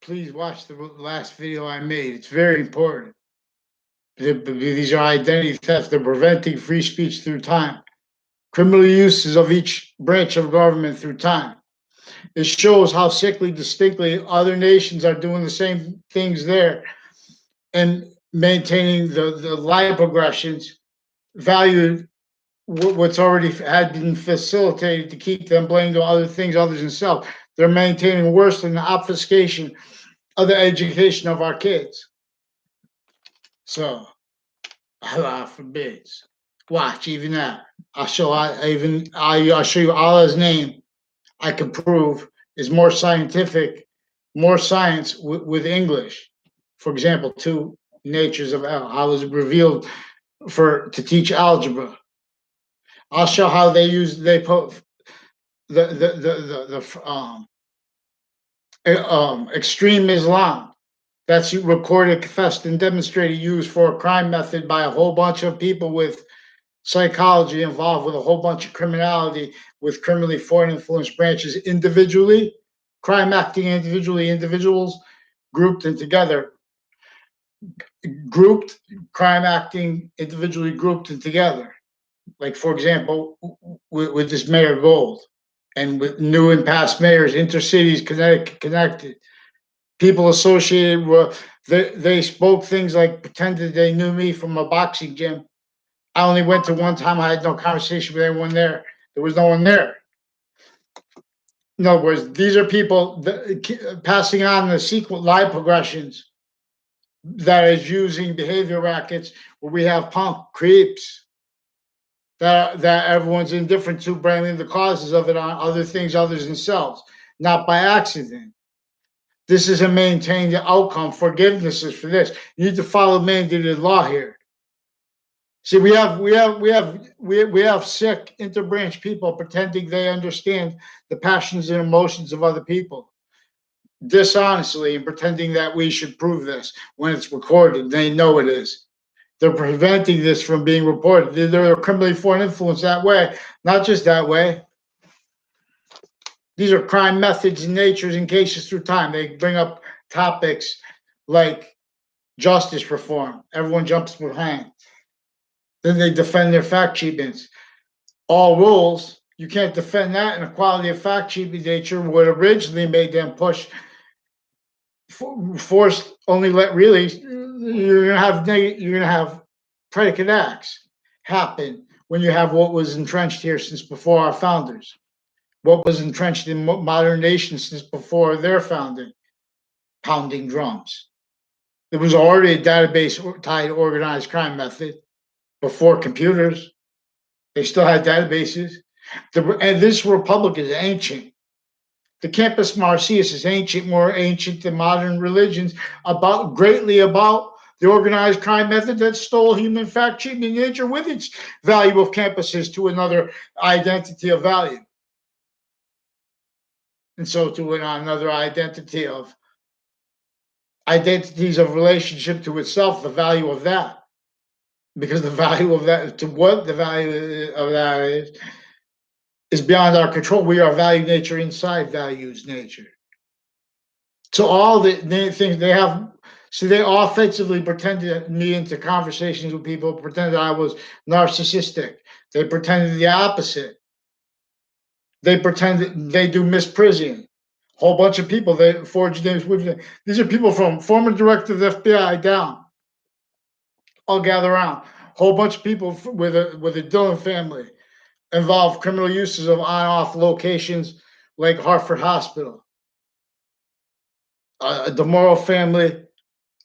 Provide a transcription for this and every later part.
please watch the last video I made. It's very important. These are identity thefts. They're preventing free speech through time. Criminal uses of each branch of government through time. It shows how sickly, distinctly other nations are doing the same things there and maintaining the life progressions, valued what's already had been facilitated to keep them blamed on other things other than self. They're maintaining worse than the obfuscation of the education of our kids. So, Allah forbids. Watch even that. I'll show you Allah's name. I can prove is more scientific, more science with English. For example, two natures of L. How was it revealed to teach algebra? I'll show how they put the extreme Islam. That's recorded, confessed, and demonstrated used for a crime method by a whole bunch of people with psychology involved with a whole bunch of criminality with criminally foreign influence branches individually, crime acting individually, individuals grouped and together, grouped, crime acting individually grouped and together. Like, for example, with this Mayor Gold and with new and past mayors, intercities, Connecticut connected. People associated with, they spoke things like pretended they knew me from a boxing gym. I only went to one time. I had no conversation with anyone there. There was no one there. In other words, these are people passing on the sequel live progressions that is using behavior rackets where we have punk creeps that everyone's indifferent to, blaming the causes of it on other things other than themselves, not by accident. This is a maintained outcome. Forgiveness is for this. You need to follow mandated law here. See, we have sick interbranch people pretending they understand the passions and emotions of other people dishonestly and pretending that we should prove this when it's recorded. They know it is. They're preventing this from being reported. They're criminally foreign influence that way, not just that way. These are crime methods and natures and cases through time. They bring up topics like justice reform. Everyone jumps behind. Then they defend their fact sheetments. All rules, you can't defend that in equality of fact sheet nature, what originally made them push forced only let really you're gonna have predicate acts happen when you have what was entrenched here since before our founders, what was entrenched in modern nations since before their founding, pounding drums. There was already a database tied organized crime method before computers. They still had databases. And this republic is ancient. The Campus Marcius is ancient, more ancient than modern religions, greatly about the organized crime method that stole human fact sheet in nature with its value of campuses to another identity of value. And so to another identity of identities of relationship to itself, the value of that. Because the value of that, to what the value of that is beyond our control. We are value nature inside values nature. So all the things they have, so they offensively pretended me into conversations with people, pretended I was narcissistic. They pretended the opposite. They pretended they do misprision. Whole bunch of people, they forged names with them. These are people from former director of the FBI down. All gather around. Whole bunch of people with a Dillon family involved criminal uses of on-off locations like Hartford Hospital. The Morrow family,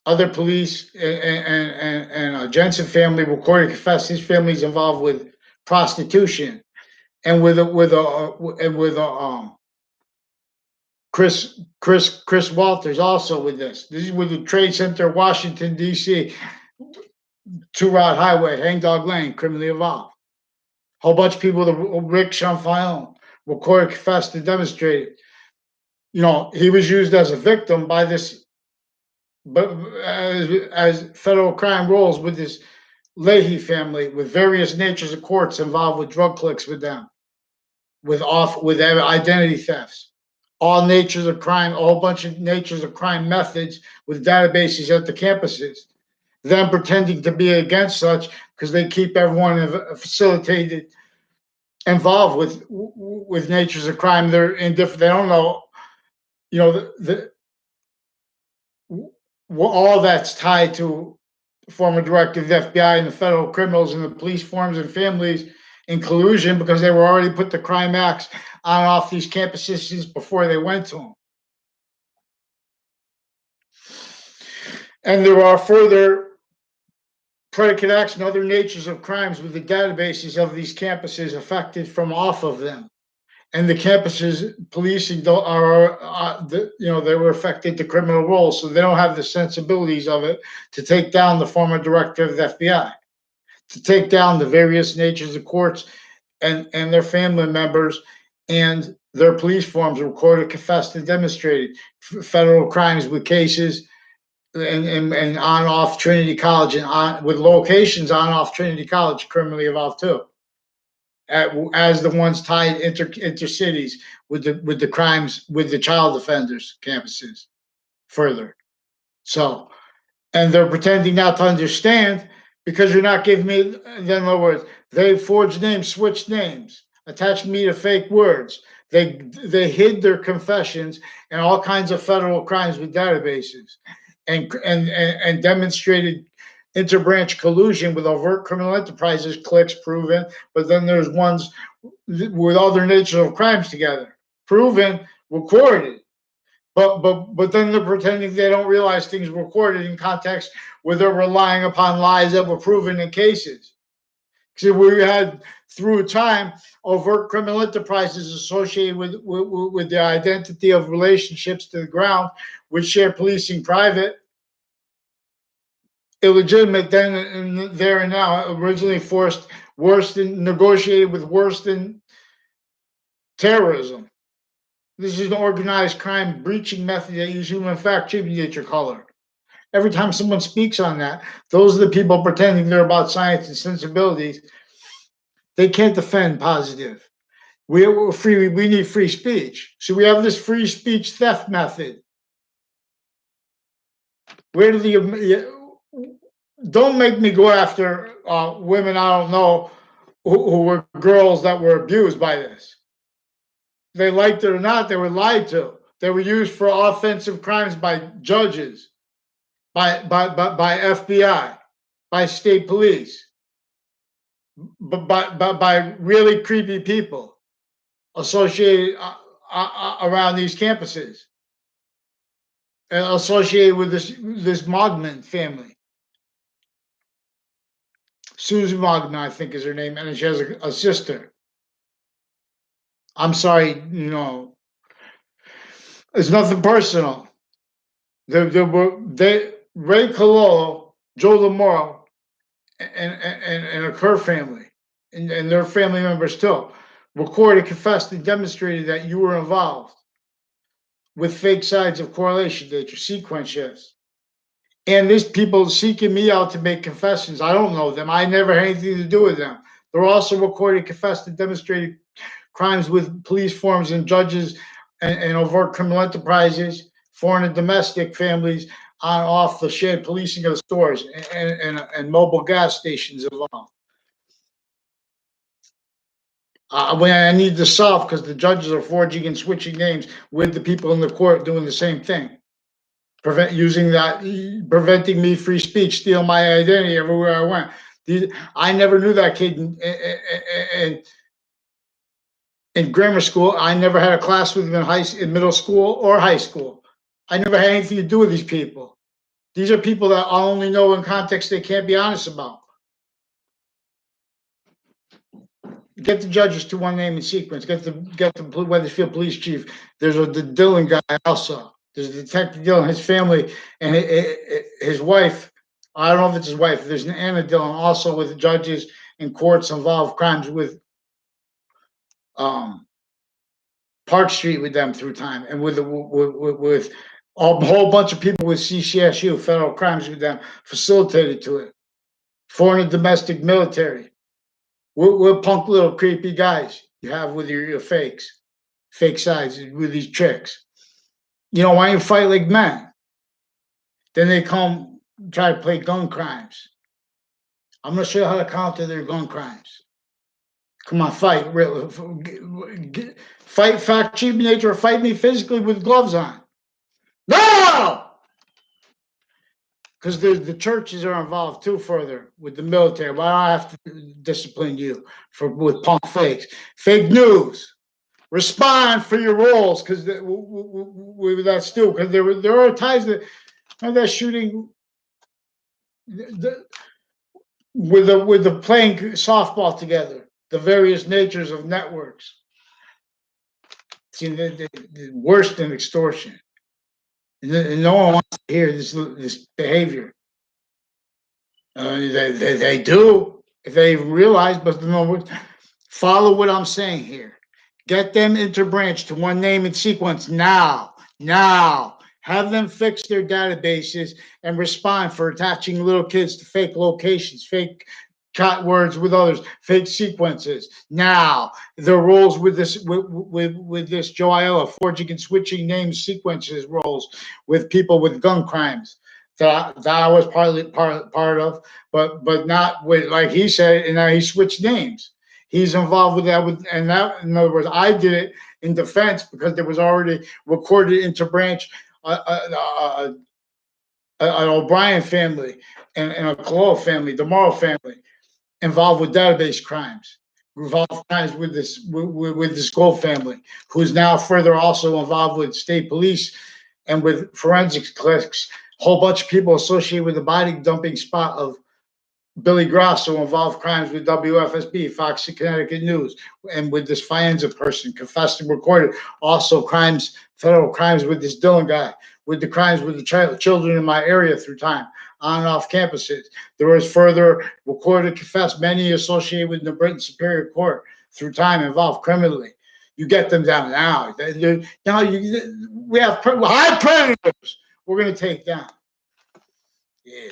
other police, and Jensen family recorded confessed his family's involved with prostitution, and with Chris Walters also with this. This is with the Trade Center, Washington D.C. Two-Route Highway, Hangdog Lane, criminally involved. Whole bunch of people, Rick Chamfillon, recorded, confessed, and demonstrated. You know, he was used as a victim by this, but as federal crime rolls with this Leahy family, with various natures of courts involved with drug clicks with them, with identity thefts, all natures of crime, a whole bunch of natures of crime methods with databases at the campuses. Them pretending to be against such because they keep everyone facilitated, involved with natures of crime. They're indifferent. They don't know, all that's tied to former director of the FBI and the federal criminals and the police forms and families in collusion because they were already put the crime acts on and off these campuses before they went to them. And there are further predicate acts and other natures of crimes with the databases of these campuses affected from off of them. And the campuses policing they were affected to criminal roles, so they don't have the sensibilities of it to take down the former director of the FBI, to take down the various natures of courts and their family members and their police forms recorded, confessed, and demonstrated federal crimes with cases and on off Trinity College and on with locations on off Trinity College criminally involved too, as the ones tied intercities with the crimes with the child offenders campuses further. So, and they're pretending not to understand because you're not giving me. In other words, they forged names, switched names, attached me to fake words. They hid their confessions and all kinds of federal crimes with databases, and demonstrated interbranch collusion with overt criminal enterprises, clicks proven, but then there's ones with other nature of crimes together, proven, recorded. But then they're pretending they don't realize things recorded in context where they're relying upon lies that were proven in cases. See, we had through time overt criminal enterprises associated with the identity of relationships to the ground, with shared policing private, illegitimate then and there and now, originally forced, worse than negotiated with worse than terrorism. This is an organized crime breaching method that use human fact treatment color. Every time someone speaks on that, those are the people pretending they're about science and sensibilities. They can't defend positive. We're free. We need free speech. So we have this free speech theft method. Where do the don't make me go after women I don't know who were girls that were abused by this. They liked it or not, they were lied to. They were used for offensive crimes by judges, by FBI, by state police, by really creepy people associated around these campuses, and associated with this Mogman family. Susan Mogman, I think, is her name, and she has a sister. I'm sorry, it's nothing personal. Ray Cololo, Joe Lamoro, and her family, and their family members too, recorded, confessed, and demonstrated that you were involved with fake sides of correlation nature, sequence shifts. And these people seeking me out to make confessions. I don't know them. I never had anything to do with them. They're also recorded, confessed, and demonstrated crimes with police forms and judges and overt criminal enterprises, foreign and domestic families on off the shared policing of the stores and mobile gas stations involved. When I need to solve because the judges are forging and switching names with the people in the court doing the same thing. Preventing me free speech, steal my identity everywhere I went. I never knew that kid in grammar school. I never had a class with him in middle school or high school. I never had anything to do with these people. These are people that I only know in context they can't be honest about. Get the judges to one name in sequence. Get the Weathersfield police chief. There's the Dillon guy also. There's Detective Dillon, his family, and his wife. I don't know if it's his wife. There's Anna Dillon also with judges and courts involved crimes with Park Street with them through time, and with a whole bunch of people with CCSU, federal crimes with them, facilitated to it. Foreign and domestic military. We're punk little creepy guys you have with your fakes. fake sides with these tricks. You know, why you fight like men? Then they come try to play gun crimes. I'm gonna show you how to counter their gun crimes. Come on, fight. Fight fact, cheap nature, or fight me physically with gloves on. No! Because the churches are involved too further with the military. Why do I have to discipline you for with punk fakes? Fake news. Respond for your roles, because that's still because there are times that shooting the, with the playing softball together, the various natures of networks. See, the worse than extortion. And no one wants to hear this behavior. They do if they realize, but no, follow what I'm saying here. Get them interbranch to one name and sequence now. Now. Have them fix their databases and respond for attaching little kids to fake locations, fake chat words with others, fake sequences. Now, the roles with this Joe Aiello, forging and switching names, sequences roles with people with gun crimes that I was part of, but not with, like he said, and now he switched names. He's involved with that, and that, in other words, I did it in defense because there was already recorded interbranch an O'Brien family and a Colo family, the Morrow family, involved with database crimes, involved crimes with this Gold family, who's now further also involved with state police and with forensics clicks. A whole bunch of people associated with the body dumping spot of Billy Grosso involved crimes with WFSB, Fox Connecticut News, and with this Fienza person, confessed and recorded. Also crimes, federal crimes with this Dillon guy, with the crimes with the children in my area through time, on and off campuses. There was further recorded, confessed, many associated with the Britain Superior Court through time, involved criminally. You get them down now. Now we have high predators we're going to take down. Yeah.